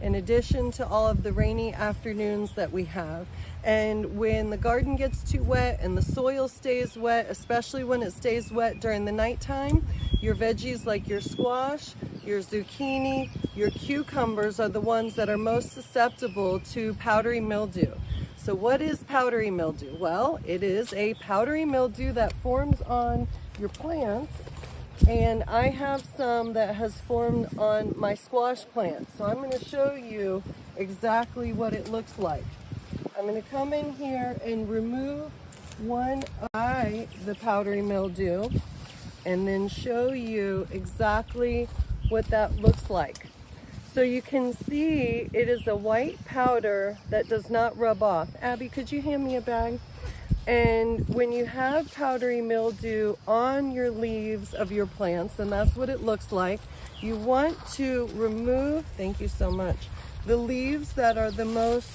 in addition to all of the rainy afternoons that we have. And when the garden gets too wet and the soil stays wet, especially when it stays wet during the nighttime, your veggies like your squash, your zucchini, your cucumbers are the ones that are most susceptible to powdery mildew. So what is powdery mildew? Well, it is a powdery mildew that forms on your plants, and I have some that has formed on my squash plant. So I'm going to show you exactly what it looks like. I'm going to come in here and remove one of the powdery mildew and then show you exactly what that looks like. So you can see it is a white powder that does not rub off. Abby, could you hand me a bag? And when you have powdery mildew on your leaves of your plants, and that's what it looks like, you want to remove, thank you so much, the leaves that are the most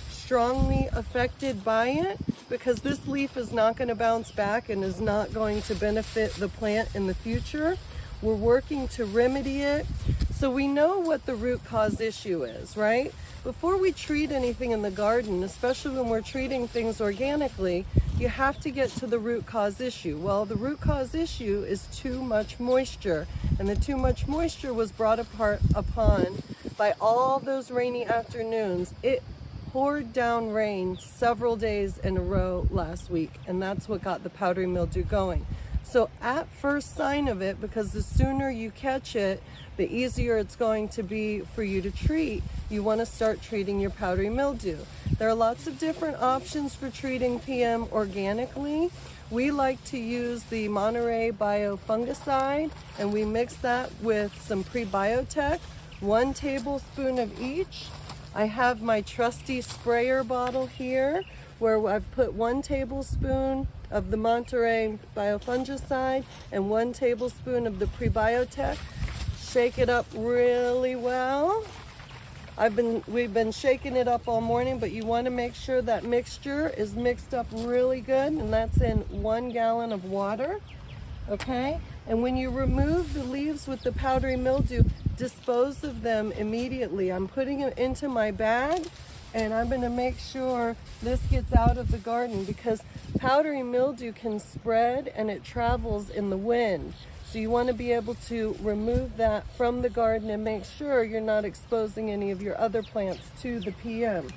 strongly affected by it, because this leaf is not going to bounce back and is not going to benefit the plant in the future. We're working to remedy it. So we know what the root cause issue is, right? Before we treat anything in the garden, especially when we're treating things organically, you have to get to the root cause issue. Well, the root cause issue is too much moisture, and the too much moisture was brought upon by all those rainy afternoons. It poured down rain several days in a row last week, and that's what got the powdery mildew going. So at first sign of it, because the sooner you catch it, the easier it's going to be for you to treat, you want to start treating your powdery mildew. There are lots of different options for treating PM organically. We like to use the Monterey biofungicide, and we mix that with some prebiotic, 1 tablespoon of each. I have my trusty sprayer bottle here where I've put 1 tablespoon of the Monterey biofungicide and 1 tablespoon of the prebiotic. Shake it up really well. We've been shaking it up all morning, but you want to make sure that mixture is mixed up really good, and that's in 1 gallon of water. Okay? And when you remove the leaves with the powdery mildew, dispose of them immediately. I'm putting it into my bag, and I'm going to make sure this gets out of the garden, because powdery mildew can spread and it travels in the wind. So you want to be able to remove that from the garden and make sure you're not exposing any of your other plants to the PM.